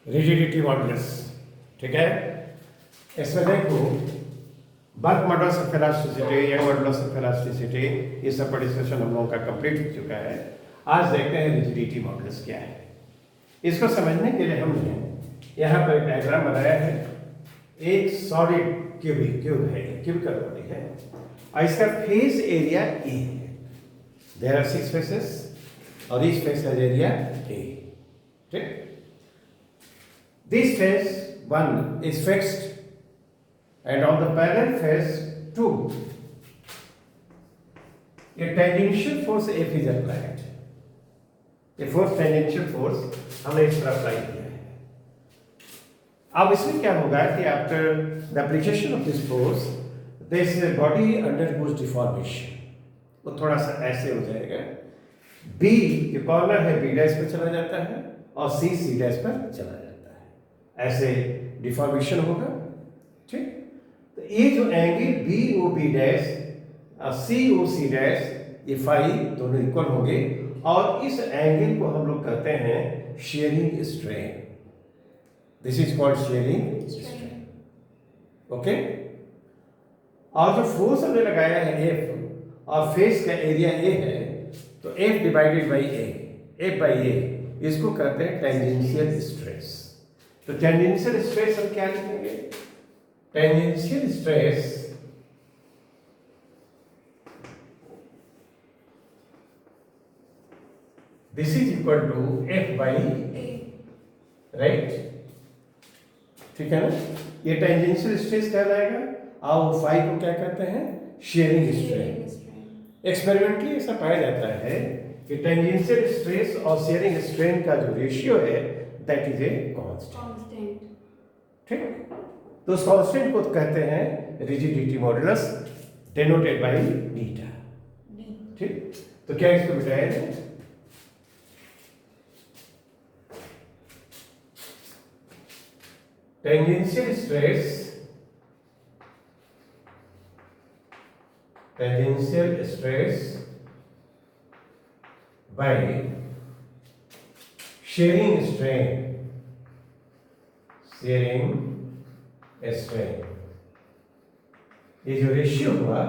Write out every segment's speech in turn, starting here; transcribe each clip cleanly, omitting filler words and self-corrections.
Rigidity modulus. ठीक है, इसमें देखो bulk modulus of elasticity, young modulus of elasticity, ये सब पर डिस्कशन हम लोगों का कंप्लीट हो चुका है। आज देखते हैं रिजिडिटी मॉडुलस क्या है। इसको समझने के लिए हमने यहाँ पर एक डायग्राम बनाया है। एक सॉलिड क्यूब है, क्यूबिकल बॉडी है और इसका फेस एरिया ए है। देयर आर 6 फेसेस और each face has area A. ठीक, this face 1 is fixed and on the parallel face 2 a tangential force F is applied. A force tangential force हमने इस पर apply किया है। अब इसमें क्या होगा कि after the application of this force this body undergoes deformation. वो थोड़ा सा ऐसे हो जाएगा, बी जो कॉर्नर है बी डैश पर चला जाता है और सी सी डैश पर चला जाता है, ऐसे डिफॉर्मेशन होगा। ठीक, तो ये जो angle B O B dash और C O C dash phi फाई दोनों इक्वल होंगे और इस एंगल को हम लोग कहते हैं shearing strain. This is called shearing strain. Okay, और जो फोर्स हमने लगाया है एफ और फेस का एरिया ए है तो F divided by A, F by A, इसको कहते हैं टेंजेंशियल स्ट्रेस। तो टेंजेंशियल स्ट्रेस हम क्या लिखेंगे? Tangential stress this is equal to F by A, right? ठीक है ना, ये टेंजेंशियल स्ट्रेस कहलाएगा और वो फाई को क्या कहते हैं? Shearing strain. एक्सपेरिमेंटली ऐसा पाया जाता है कि टेंजेंशियल स्ट्रेस और शेयरिंग स्ट्रेन का जो रेशियो है दैट इज ए कांस्टेंट। ठीक, तो उस कांस्टेंट को कहते हैं rigidity modulus denoted by beta. ठीक, तो क्या इसको बिठाया जाए? Tangential stress, tangential stress by shearing strain, shearing strain, ये जो रेशियो हुआ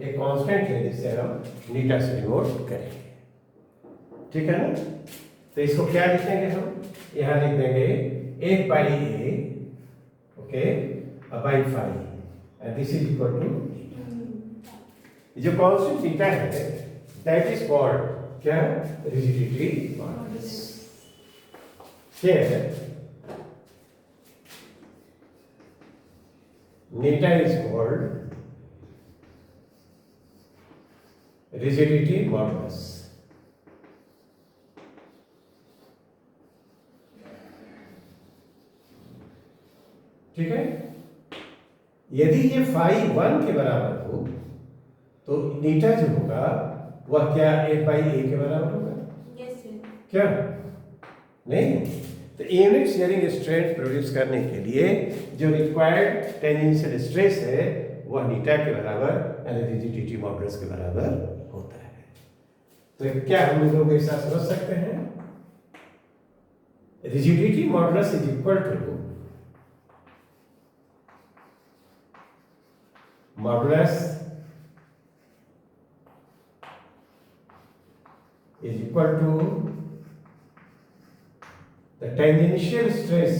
ये कांस्टेंट है जिसे हम नीटा से डिनोट करेंगे। ठीक है ना, तो इसको क्या लिखेंगे हम? यहाँ लिख देंगे एक by A, okay, by phi and this is equal to जो कांस्टेंट थीटा है दैट इज कॉल्ड क्या? Rigidity modulus. हियर नीटा इज कॉल्ड रिजिडिटी मॉडुलस। ठीक है, यदि ये फाई 1 के बराबर हो तो नीटा जो होगा वह क्या F बाई ए के बराबर होगा? yes, क्या नहीं? तो यूनिट शेयरिंग स्ट्रेन प्रोड्यूस करने के लिए जो रिक्वायर्ड टेंजेंशियल स्ट्रेस है वह नीटा के बराबर यानी रिजिडिटी मॉडुलस के बराबर होता है। तो क्या हम लोग ऐसा समझ सकते हैं? Rigidity modulus is equal to modulus is equal to the tangential stress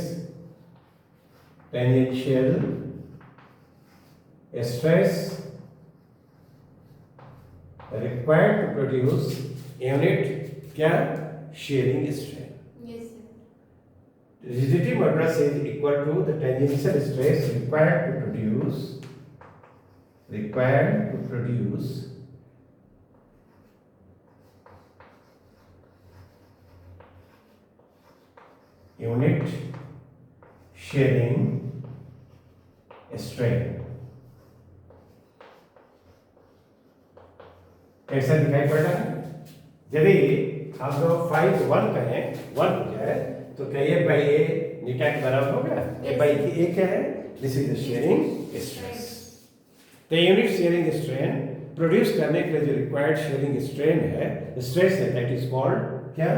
required to produce unit क्या? shearing strain. Yes, sir. Rigidity modulus is equal to the tangential stress required to produce unit shearing strain। कैसा दिखाई पड़ रहा है? यदि हम लोग five 1 कहें 1 हो जाए तो क्या ये बाई ए नीटा के बराबर होगा? ए बाई ए क्या है? This is the shearing stress. तो यूनिट शेयरिंग स्ट्रेन प्रोड्यूस करने के लिए जो रिक्वायर्ड शेयरिंग स्ट्रेन है, स्ट्रेस है, दैट इज कॉल्ड क्या?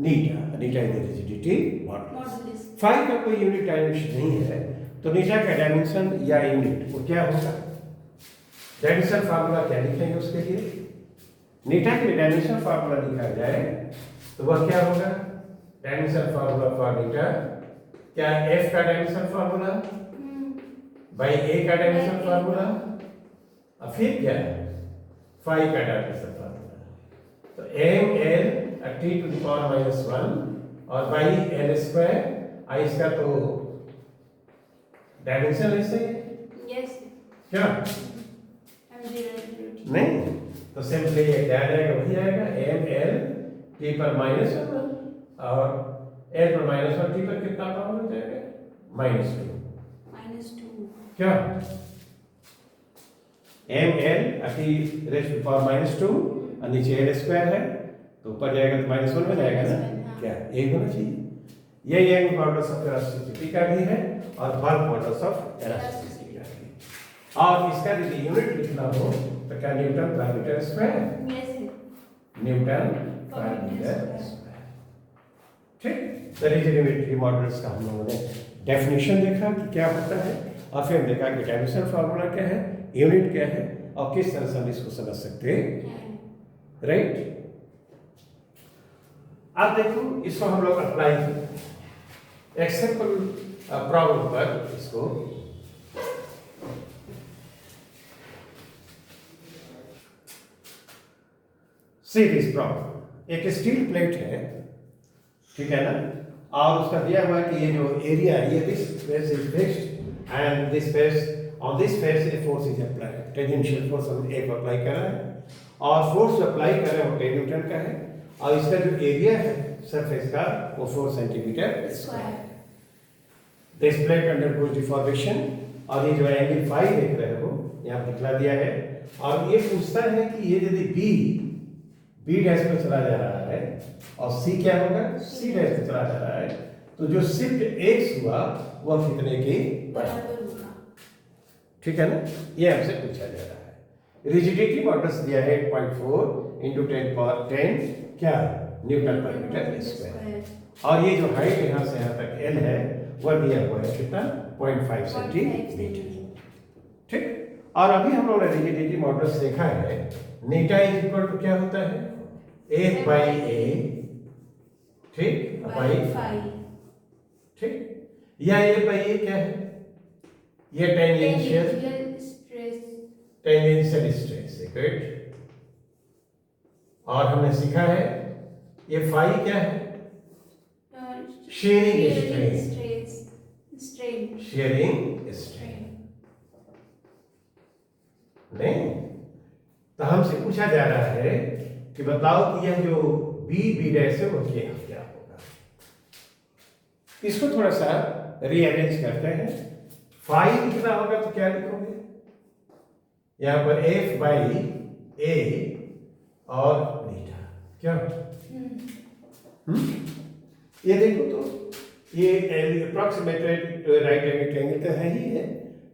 नीटा, नीटा is the rigidity modulus. Modulus phi का कोई यूनिट डायमेंशन नहीं है, तो नीटा का डायमेंशन या यूनिट वो क्या होगा? डायमेंशन फार्मूला क्या लिखेंगे उसके लिए? नीटा के लिए डायमेंशन फार्मूला लिखा जाए तो वह क्या होगा? डायमेंशन फार्मूला फॉर नीटा क्या? एफ का डायमेंशन फार्मूला बाई ए का डायमेंशन फार्मूला और फिर क्या है? फाई का डायमेंशन फार्मूला। तो M L T to the power minus 1 और बाई एल स्क्वायर आई, इसका तो डायमेंशन ऐसे यस क्या नहीं, तो सिंपली ये क्या आएगा? वही आएगा एम एल टी पर माइनस 1 और एल पर माइनस 1, टी पर कितना पावर हो जाएगा? -2 क्या? M L T raise to power -2 और नीचे एल स्क्वायर है तो ऊपर जाएगा तो -1 में जाएगा ना, क्या एक होना चाहिए? ये यंग मॉडल्स ऑफ इलास्टिसिटी का भी है और बल्क मॉडल्स ऑफ इलास्टिसिटी का भी। और इसका यदि यूनिट लिखना हो तो क्या? न्यूटन पर मीटर स्क्वायर, न्यूटन पर मीटर स्क्वायर। ठीक, तो रिजिडिटी मॉडल्स का हम लोगों ने डेफिनेशन देखा कि क्या होता है और फिर देखा कि डायमेंशन फार्मूला क्या है, यूनिट क्या है और किस तरह से हम इसको समझ सकते हैं, राइट? अब देखो इसको हम लोग अप्लाई एक सिंपल प्रॉब्लम पर इसको सी दिस प्रॉब्लम। एक स्टील प्लेट है, ठीक है ना, और उसका दिया हुआ है कि ये जो एरिया है ये this face is fixed and this face on this face a force is applied, tangential force हम एक अप्लाई कर रहे हैं और फोर्स अप्लाई कर रहे हैं वो 10 न्यूटन का है और इसका जो एरिया है सरफेस का वो 4 centimetre square. This plate undergoes deformation और ये जो एंगल फाई देख रहे हो यहाँ दिखला दिया है और ये पूछता है कि ये यदि बी डैश पे चला जा रहा है और सी क्या होगा? सी डैश पे चला जा रहा है, तो जो शिफ्ट एक्स हुआ वह कितने के बराबर होगा? ठीक है ना, ये हमसे पूछा जा रहा है। रिजिडिटी मॉडल्स दिया है 8.4 इंटू 10 पावर 10 क्या? न्यूटन पर मीटर स्क्वायर और ये जो हाइट यहाँ से यहाँ तक एल है वह दिया हुआ है कितना? 0.5 सेंटीमीटर। ठीक, और अभी हम लोगों ने रिजिडिटी मॉडल्स देखा है, नीटा इज इक्वल टू क्या होता है? एफ बाई ए, ठीक, बाई फाई, ठीक, या ए बाई ए क्या है? ये टेंजेंशियल स्ट्रेस है, गुड। और हमने सीखा है ये फाई क्या है? शेयरिंग स्ट्रेन, शेयरिंग स्ट्रेन नहीं, तो हमसे पूछा जा रहा है कि बताओ कि यह जो बी डैश है वो क्या होगा? इसको थोड़ा सा रीअरेंज करते हैं। फाई कितना होगा तो क्या लिखोगे? यहां पर एफ बाई ए और नीटा क्या? ये देखो तो ये अप्रोक्सीमेटेड राइट एंगल तो है ही है।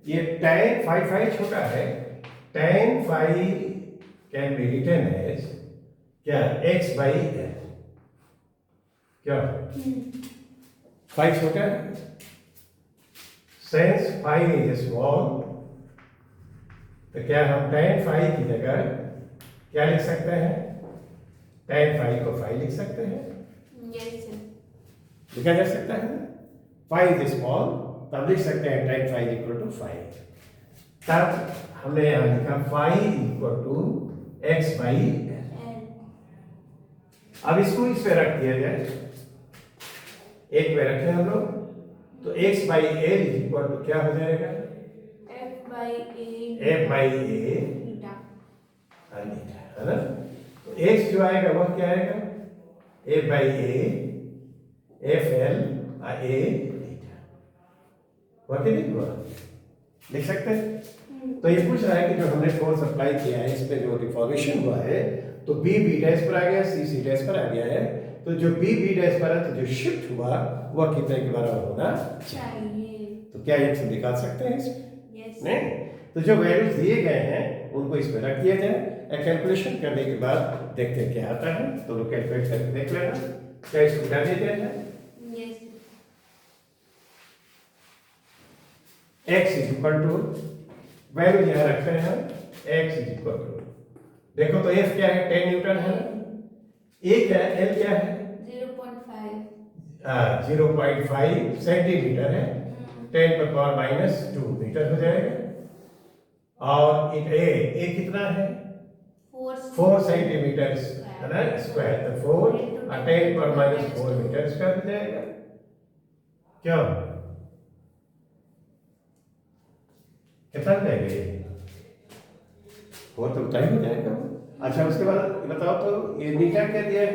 ये tan फाई छोटा है, tan phi can be written as क्या? x बाई एल क्या? फाई छोटा है, सिंस फाई इज स्मॉल तो क्या हम tan फाई की जगह क्या लिख सकते हैं? tan फाई को फाई लिख सकते हैं, लिखा जा सकता है। फाई इज स्मॉल तब लिख सकते हैं tan phi equal to phi. तब हमने यहां लिखा phi equal to x by L. अब इसको इस पे रख दिया जाए, एक पे रखें हम लोग तो x by L equal to क्या हो जाएगा? f बाई ए नीटा, है ना। तो x जो आएगा वह क्या आएगा? f by A F L A नीटा, वह कितनी हुआ लिख सकते हैं। तो ये पूछ रहा है कि जो हमने फोर्स अप्लाई किया है इसमें जो डिफॉर्मेशन हुआ है तो बी डैश पर आ गया, सी डैश पर आ गया है, तो जो बी डैश पर है तो जो शिफ्ट हुआ वह कितने के बराबर होना चाहिए? तो क्या ये सब निकाल सकते हैं इसमें? नहीं, तो जो वैल्यूज दिए गए हैं उनको इसमें रख दिया जाए, कैलकुलेशन करने के बाद देखते हैं क्या आता है। तो कैलकुलेट करके देख लेना। क्या इसको मिटा देते हैं? Yes. x is equal to, value यहाँ रखते हैं हम, x इज इक्वल टू, देखो तो F क्या है? 10 न्यूटन है, A क्या है? L क्या है? 0.5. 0.5 सेंटीमीटर है, 10 पर पावर माइनस 2 मीटर हो जाएगा। और A कितना है? 4 सेंटीमीटर है ना, स्क्वायर, तो 4 और 10 पर माइनस 4 मीटर स्क्वायर हो जाएगा। क्यों? कितना जाएगा ये? 4 तो उतना ही हो जाएगा। अच्छा, उसके बाद बताओ तो ये नीचा क्या दिया है?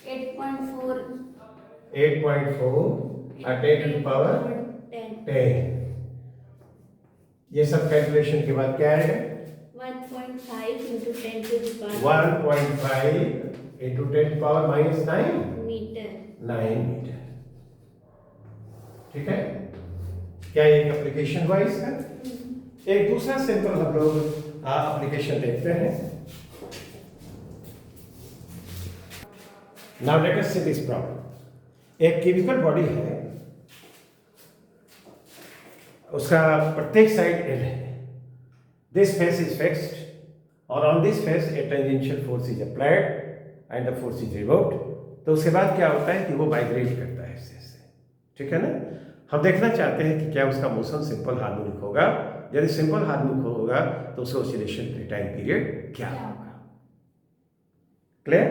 8.4. 8.4 और 10 टू पावर 10। ये सब कैलकुलेशन के बाद क्या आएगा? 1.5 into 10 to the power 1.5 into 10 power minus 9 meter. 9 metre. ठीक है, क्या ये एक एप्लीकेशन हुआ इसका? एक दूसरा सिंपल हम लोग एप्लीकेशन देखते हैं। Now let us see this problem. एक केमिकल बॉडी है, उसका प्रत्येक साइड एल है, दिस फेस इज फिक्स्ड और on this face a tangential force is applied and the force is revolved. तो उसके बाद क्या होता है कि वो वाइब्रेट करता है इससे। ठीक है ना? हम देखना चाहते हैं कि क्या उसका मोशन सिंपल हार्मोनिक होगा। यदि सिंपल हार्मोनिक होगा तो उसका ऑसिलेशन टाइम पीरियड क्या होगा? क्लियर?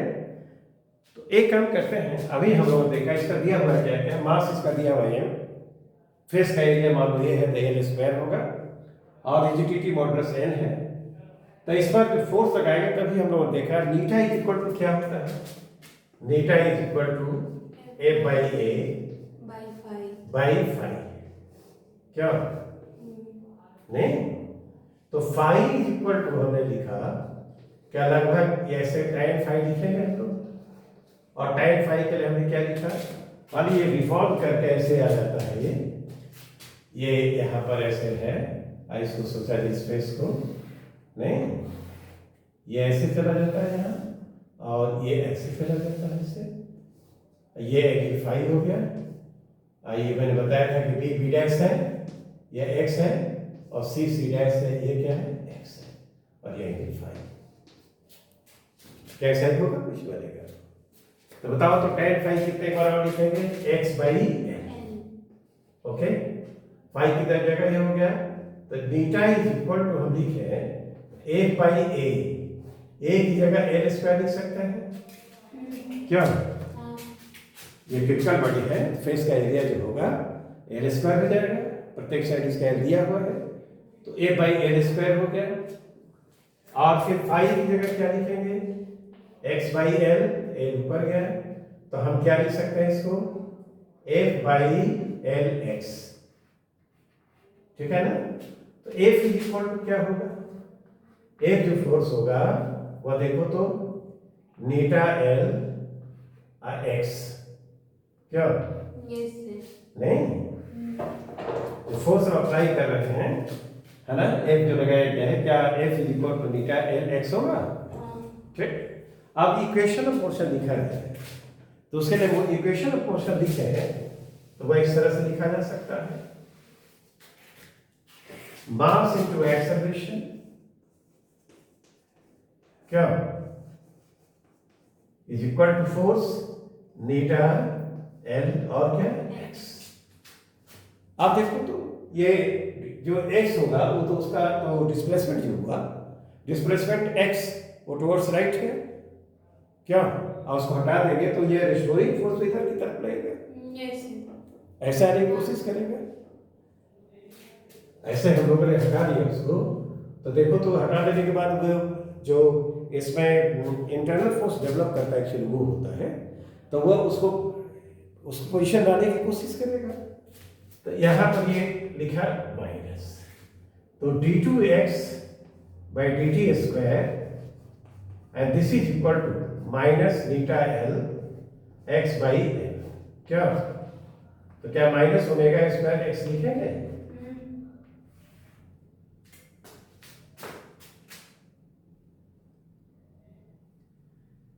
तो एक काम करते हैं, अभी हम लोगों ने देखा इसका दिया हुआ है, क्या क्या मास इसका दिया हुआ है, फेस का एरिया मान लो ये है तो एल स्क्वायर होगा और रिजिडिटी मॉडुलस एन है। तो इस पर जो फोर्स लगाएगा तभी हम लोगों ने देखा नीटा इज इक्वल टू क्या होता है? नीटा is equal to F by A by 5. by 5। क्या? नहीं, तो फाई इज इक्वल टू हमने लिखा क्या, लगभग ऐसे tan फाई लिखेंगे हम लोग, और tan फाई के लिए हमने क्या लिखा? मान लीजिए रिवॉल्व करके ऐसे आ जाता है, ये यहाँ पर ऐसे है, इसको सोचा इस फेस को, नहीं ये ऐसे चला जाता है यहाँ और ये ऐसे चला जाता है इससे, ये एक फाई हो गया। ये मैंने बताया था कि बी बी डैश है, ये एक्स है, और सी सी डैश है, ये क्या है? एक्स है, और ये एंगल फाई। कैसे होगा? कुछ बनेगा तो बताओ तो tan फाई कितने बराबर लिखेंगे? x by n। Okay, phi की जगह ये हो गया, तो बीटा इज इक्वल टू हम लिखे a बाई a, की जगह l स्क्वायर लिख सकते हैं क्या? ये क्रिटिकल बॉडी है, फेस का एरिया जो होगा एल स्क्वायर हो जाएगा, प्रत्येक साइड इसका एल दिया हुआ है, तो ए बाई एल स्क्वायर हो गया। और फिर फाई की जगह क्या लिखेंगे? एक्स बाई एल, एल ऊपर गया, तो हम क्या लिख सकते हैं इसको? F by L x. ठीक है ना? तो एफ इज इक्वल टू क्या होगा? एफ जो फोर्स होगा वह देखो तो नीटा एल एक्स। क्या? Yes, sir. नहीं, जो फोर्स हम अप्लाई कर रहे हैं है ना, एफ जो लगाया गया है, क्या एफ इज इक्वल टू नीटा एल एक्स होगा? ठीक। अब इक्वेशन ऑफ मोशन लिखा है, तो उसके लिए वो इक्वेशन ऑफ मोशन लिखे हैं, तो वह इस तरह से लिखा जा सकता है, मास इनटू एक्सेलरेशन, क्या इज इक्वल टू फोर्स नीटा एल और क्या एक्स। आप देखो तो ये जो एक्स होगा वो तो उसका तो डिस्प्लेसमेंट जो हुआ, डिस्प्लेसमेंट एक्स वो टुवर्ड्स राइट है क्या, और उसको हटा देंगे तो ये रिस्टोरिंग फोर्स इधर की तरफ लगेगा। Yes, sir. ऐसा आने की कोशिश करेंगे, ऐसे हम लोगों ने हटा दिया उसको, तो देखो तो हटा देने के बाद वो जो इसमें इंटरनल फोर्स डेवलप करता है एक्चुअली वो होता है, तो वह उसको पोजीशन लाने की कोशिश करेगा। तो यहाँ पर ये लिखा माइनस, तो d2x by dt square and this is equal to minus नीटा एल एक्स बाई एल। क्या? तो क्या माइनस ओमेगा स्क्वायर एक्स लिखेंगे?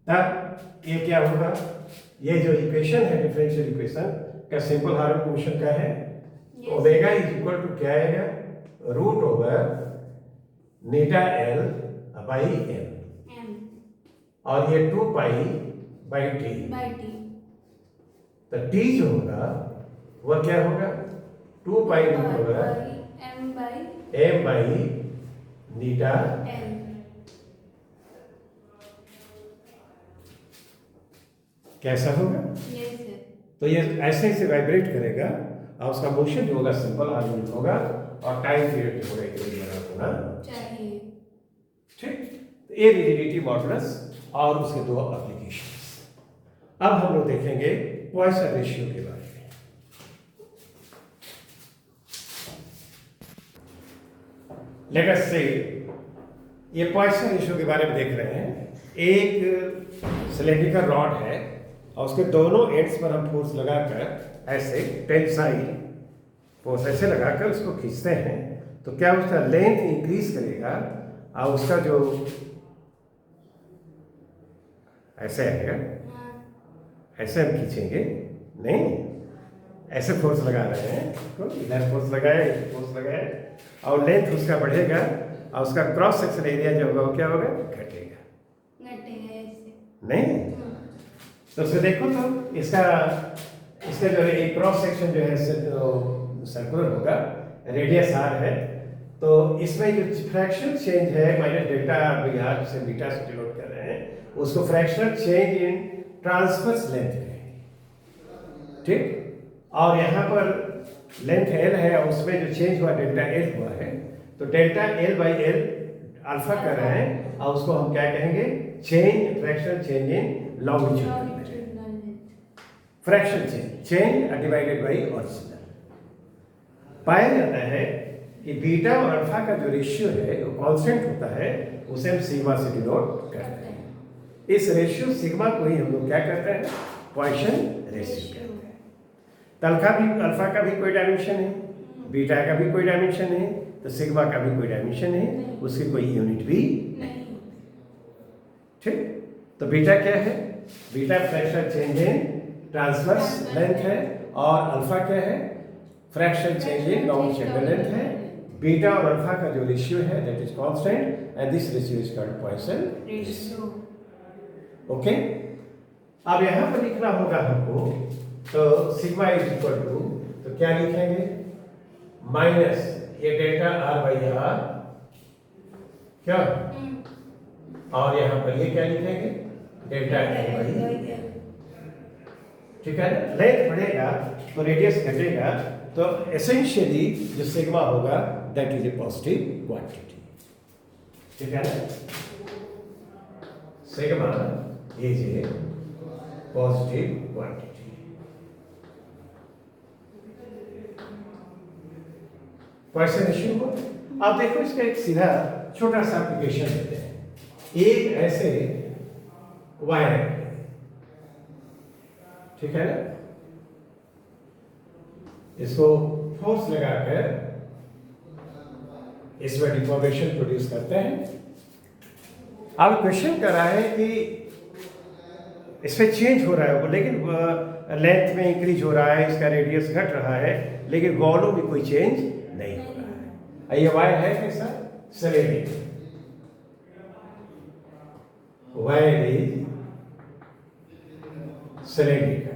तब ये क्या होगा? ये जो इक्वेशन है डिफरेंशियल इक्वेशन का सिंपल हार्मोनिक मोशन का है, Yes. Omega is equal to क्या आएगा, रूट ओवर नीटा एल बाई एम, M और ये 2 pi by T. by T. तो टी जो होगा वह क्या होगा, 2 pi root over M by M by नीटा। L. कैसा होगा, Yes, sir. तो ये ऐसे से वाइब्रेट करेगा और उसका मोशन जो होगा सिंपल हार्मोनिक होगा और टाइम पीरियड होगा इक्विलिब्रियम होना चाहिए. ठीक। तो ये रिजिडिटी मॉडुलस और उसके दो एप्लीकेशंस। अब हम लोग देखेंगे पॉइसन रेशियो के बारे में। लेट अस से ये पॉइसन रेशियो के बारे में देख रहे हैं। एक सिलेंड्रिकल रॉड है और उसके दोनों एंड्स पर हम फोर्स लगाकर ऐसे टेंसाइल फोर्स ऐसे लगाकर उसको खींचते हैं, तो क्या उसका लेंथ इंक्रीज करेगा और उसका जो ऐसे आएगा, हाँ. ऐसे हम खींचेंगे नहीं, ऐसे फोर्स लगा रहे हैं, तो इधर फोर्स लगाए, फोर्स लगाए और लेंथ उसका बढ़ेगा और उसका क्रॉस सेक्शन एरिया जो होगा वो क्या होगा, घटेगा घटेगा ऐसे. नहीं। तो उसे देखो तो इसका इसका जो है एक क्रॉस सेक्शन जो है सर्कुलर होगा, रेडियस आर है, तो इसमें जो फ्रैक्शनल चेंज है माइनस डेल्टा आर से बीटा से डिनोट कर रहे हैं, उसको fractional change in transverse length कहेंगे, ठीक। और यहाँ पर लेंथ एल है और उसमें जो चेंज हुआ डेल्टा एल हुआ है, तो delta L by L alpha कर रहे हैं और उसको हम क्या कहेंगे, change fractional change in longitude, fraction change divided by original. पाया जाता है कि बीटा और अल्फा का जो रेशियो है वो कांस्टेंट होता है, उसे हम सिग्मा से डिनोट करते हैं। इस रेशियो सिग्मा को ही हम लोग क्या करते हैं, पॉइसन रेशियो कहते हैं। अल्फा का भी कोई डायमेंशन है, बीटा का भी कोई डायमेंशन है, तो सिग्मा का भी कोई डायमेंशन है, उसकी कोई यूनिट भी नहीं, ठीक। तो बीटा क्या है, beta fractional change in transverse length है और अल्फा क्या है, fractional change in longitudinal length है। बीटा और अल्फा का जो रेशियो है that is constant and this ratio is called Poisson ratio. Okay, अब यहाँ पर लिखना होगा हमको, तो सिग्मा इज इक्वल टू, तो क्या लिखेंगे, माइनस ये डेल्टा आर बाई आर क्या, और यहाँ पर ये क्या लिखेंगे, डेल्टा एल बाई, ठीक है। लेंथ बढ़ेगा तो रेडियस घटेगा, तो एसेंशियली जो सिग्मा होगा that is a positive quantity, ठीक है ना। Sigma is a positive quantity. Poisson ratio को आप देखो, इसका एक सीधा छोटा सा एप्लीकेशन देते हैं। एक ऐसे वायर है, ठीक है ना, इसको फोर्स लगाकर इसमें डिफॉर्मेशन प्रोड्यूस करते हैं। अब क्वेश्चन कर रहा है कि इसमें चेंज हो रहा है वो, लेकिन लेंथ में इंक्रीज हो रहा है, इसका रेडियस घट रहा है, लेकिन वॉल्यूम में कोई चेंज नहीं हो रहा है। ये वायर है कैसा, cylinder, wire is cylindrical.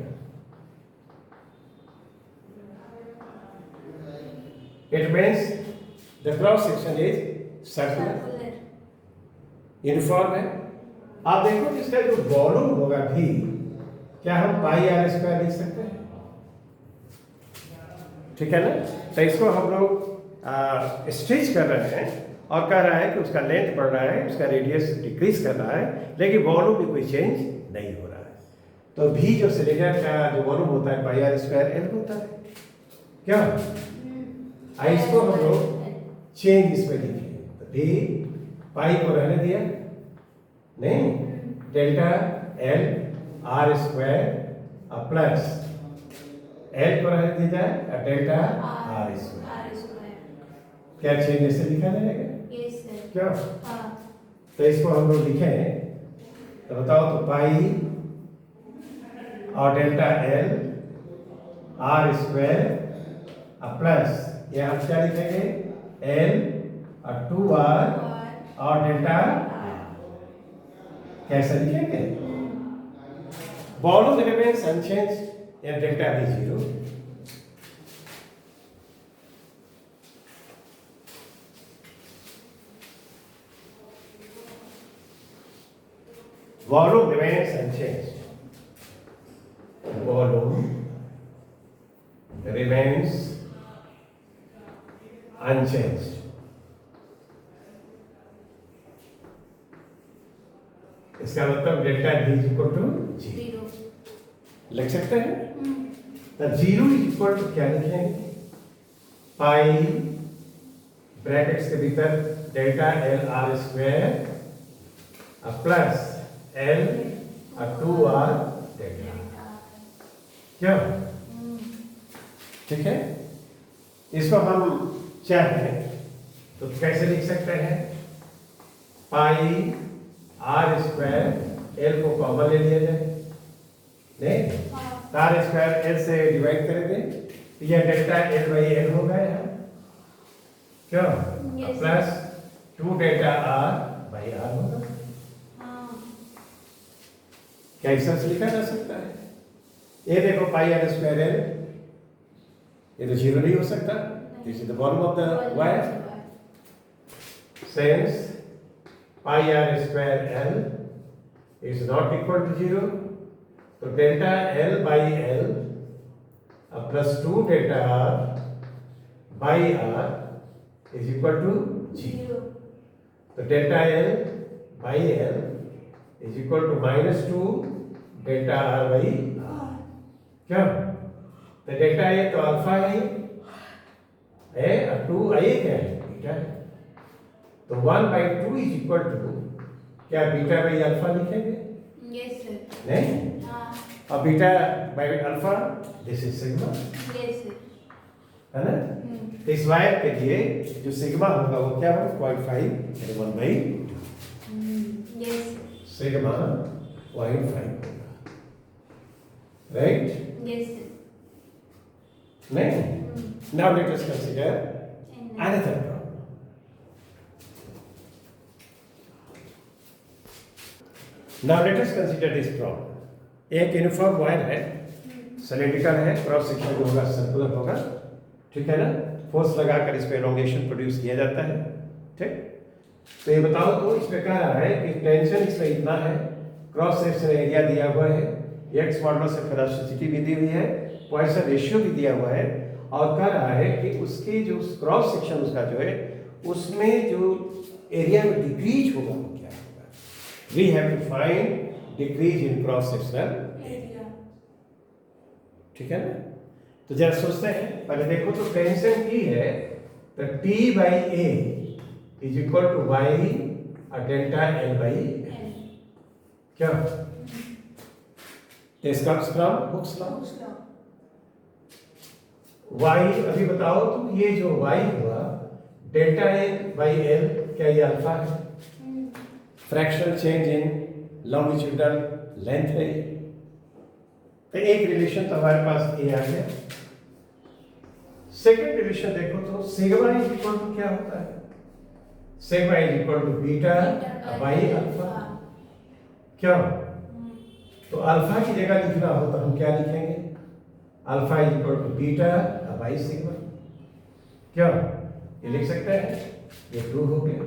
It means the cross section is circular, uniform है। आप देखो कि इसका जो वॉल्यूम होगा भी, क्या हम पाई आर स्क्वायर लिख सकते हैं, ठीक है ना। तो इसको हम लोग स्ट्रेच कर रहे हैं और कह रहा है कि उसका लेंथ बढ़ रहा है, उसका रेडियस डिक्रीज कर रहा है, लेकिन वॉल्यूम में कोई चेंज नहीं हो रहा है। तो भी जो सिलेंडर का जो वॉल्यूम होता है पाई आर स्क्वायर एल होता है, क्या इसको हम लोग चेंज इसमें लिखेंगे, तो भी पाई को रहने दिया नहीं, delta L R square plus L को रहने दिया जाए डेल्टा आर स्क्वायर। क्या चेंज ऐसे लिखा जाएगा, यस सर, क्या, हाँ, तो इसको हम लोग लिखें, तो बताओ, तो पाई और delta L R square plus ये हम क्या लिखेंगे एल और 2r और डेल्टा कैसे लिखेंगे वॉल्यूम रिमेन्स अनचेंज्ड या डेल्टा भी 0 volume remains unchanged. Volume remains unchanged. इसका मतलब delta D is equal to 0 लिख सकते हैं तो 0 इज इक्वल टू क्या लिखेंगे पाई ब्रैकेट्स के भीतर delta L R square plus L और 2r डेल्टा क्या ठीक है इसको हम चाहें तो कैसे लिख सकते हैं पाई आर स्क्वायर एल को कॉमन ले लिया जाए नहीं आर स्क्वायर एल से डिवाइड करेंगे तो यह डेल्टा एल बाई एल हो गया है क्या plus 2 delta R by R होगा क्या ऐसा से लिखा जा सकता है ये देखो पाई आर स्क्वायर एल ये तो 0 नहीं हो सकता this is the volume of the wire since pi are square L is not equal to 0 तो delta L by L plus 2 delta R by R is equal to 0 तो delta L by L is equal to -2 delta R by R क्या तो delta A तो alpha है और 2 आई क्या है beta है तो 1/2 इज इक्वल टू क्या बीटा बाई अल्फा लिखेंगे यस सर नहीं और beta by alpha this is sigma yes sir है ना तो इस वायर के लिए जो सिग्मा होगा वो क्या होगा 0.5 यानी 1/2 यस सिग्मा 0.5 होगा राइट यस नहीं now let us consider another problem now let us consider this problem एक यूनिफॉर्म वायर है सिलेंड्रिकल है क्रॉस सेक्शन जो होगा सर्कुलर होगा ठीक है ना फोर्स लगाकर इस पे एलोंगेशन प्रोड्यूस किया जाता है ठीक तो ये बताओ तो इसमें कह रहा है कि टेंशन इसमें इतना है क्रॉस सेक्शन एरिया दिया हुआ है एक्स मॉडुलस ऑफ इलास्टिसिटी भी दी हुई है पॉइसन रेशियो भी दिया हुआ है और कह रहा है कि उसके जो क्रॉस सेक्शन उसका जो है उसमें जो एरिया में डिक्रीज होगा वो क्या होगा we have to find decrease in cross sectional area ठीक है ना तो जरा सोचते हैं पहले देखो तो टेंशन की है तो T by A is equal to Y और डेल्टा L बाई L क्या this comes from Hooke's law y अभी बताओ तो ये जो y हुआ डेल्टा A बाई L क्या ये अल्फा है fractional change in longitudinal length है तो एक रिलेशन तो हमारे पास ये आ गया सेकंड रिलेशन देखो तो सिग्मा इज इक्वल टू क्या होता है sigma is equal to beta by alpha क्या तो अल्फा की जगह लिखना हो तो हम क्या लिखेंगे alpha is equal to beta by sigma क्या ये लिख सकते हैं ये 2 हो गया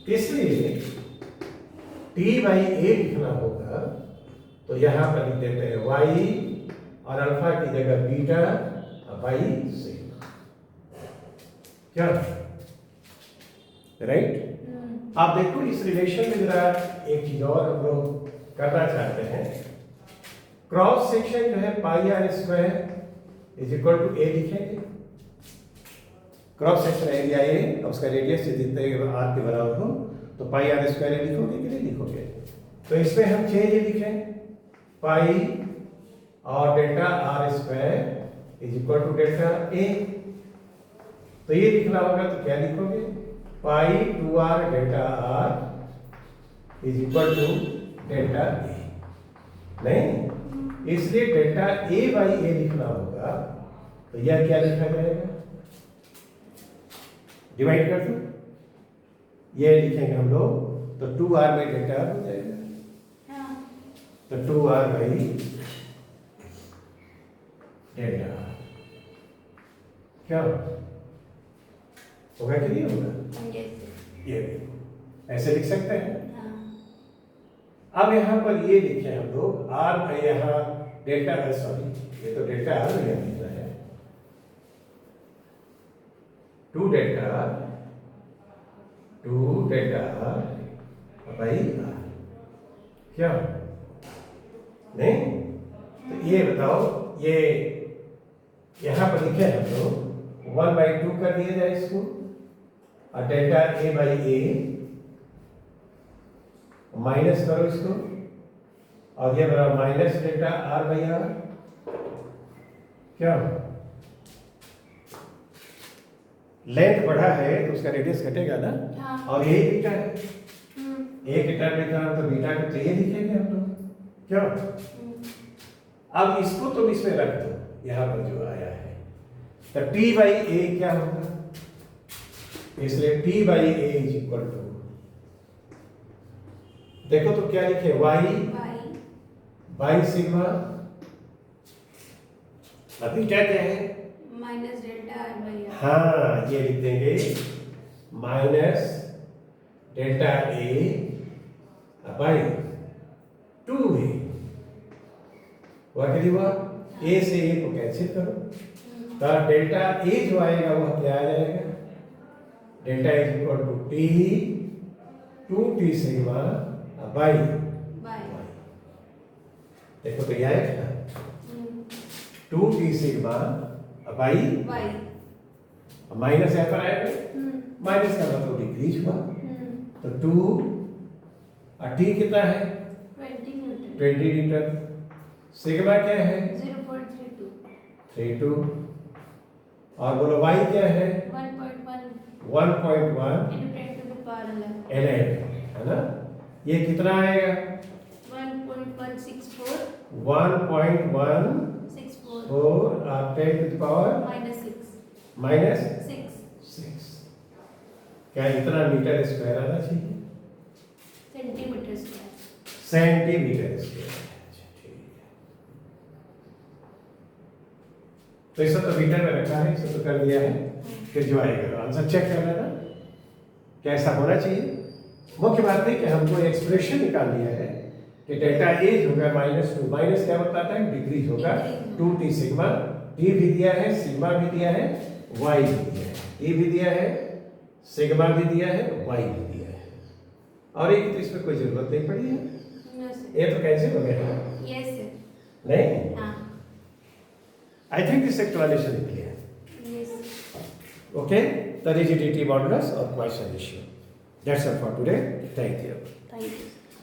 इसलिए T बाई A लिखना होगा तो यहां पर लिख देते हैं y और अल्फा की जगह बीटा बाई सिग्मा क्या राइट आप देखो इस रिलेशन में जरा एक चीज और हम लोग करना चाहते हैं क्रॉस सेक्शन जो है pi are square is equal to A लिखेंगे क्रॉस सेक्शन एरिया ए उसका रेडियस जितने आर के बराबर हो तो पाई आर स्क्वायर लिखोगे कि नहीं लिखोगे तो इसमें हम चेंज लिखें पाई और delta r square is equal to delta A तो ये लिखना होगा तो क्या लिखोगे pi 2r delta r is equal to delta A नहीं, इसलिए डेल्टा ए बाई ए लिखना होगा, तो यह क्या लिखा जाएगा? डिवाइड कर दो, ये लिखेंगे हम लोग, तो 2r बाई डेल्टा आर हो जाएगा। हाँ। तो 2r बाई डेल्टा आर क्या होगा कि नहीं होगा? yes, ये ऐसे लिख सकते हैं। हाँ। अब यहाँ पर ये लिखे हम लोग आर भाई, यहाँ डेल्टा है, सॉरी ये तो डेल्टा आर में लिखना है, 2 डेल्टा आर भाई आर क्या नहीं? तो ये बताओ, ये यहाँ पर लिखे हैं हम लोग 1/2 कर दिया जाए इसको, और delta A by A minus करो इसको, और ये बराबर minus delta R by R क्या? लेंथ बढ़ा है तो उसका रेडियस घटेगा ना, हाँ। और यही बीटा है, हम्म, ए के टर्म में था तो बीटा को तो ये लिखेंगे हम लोग क्या? अब इसको तुम इसमें रख दो, यहाँ पर जो आया है, तो टी बाई ए क्या होगा? इसलिए T by A is equal to, देखो तो क्या लिखे, वाई बाई सिग्मा, अब बीटा क्या है? Minus delta R by R. हाँ, ये लिख देंगे minus delta A by 2a, वह हुआ ए से ए को कैंसिल करो, तो डेल्टा ए जो आएगा वह क्या आ जाएगा? Delta is equal to T 2t sigma by, देखो तो यह आएगा 2t सिग्मा बाई, माइनस यहाँ पर आएगा, माइनस का मतलब डिक्रीज हुआ, तो 2 और t कितना है? 20 न्यूटन, सिग्मा क्या है? 0.32, और बोलो y क्या है? 1.1 है ना? ये कितना आएगा? 1.164 और 10 to the power माइनस 6, क्या इतना मीटर स्क्वायर आना चाहिए? Centimetre square. सेंटीमीटर स्क्वायर, तो इसे तो मीटर में रखा है, इसे तो कर दिया है, फिर जो आएगा आंसर चेक कर लेना कैसा होना चाहिए। मुख्य बात है कि हमको एक्सप्रेशन निकालनी है कि डेल्टा एज होगा -2, माइनस क्या बताता है? डिक्रीज होगा, 2t सिग्मा, t भी दिया है, सिग्मा भी दिया है, y भी दिया है, t भी दिया है, सिग्मा भी दिया है, y भी दिया है, और एक तो इसमें कोई जरूरत नहीं पड़ी है, ये तो कैंसिल हो गया नहीं? हाँ। I think this explanation is clear. Okay, the rigidity modulus or Poisson ratio. That's all for today. Thank you. Thank you.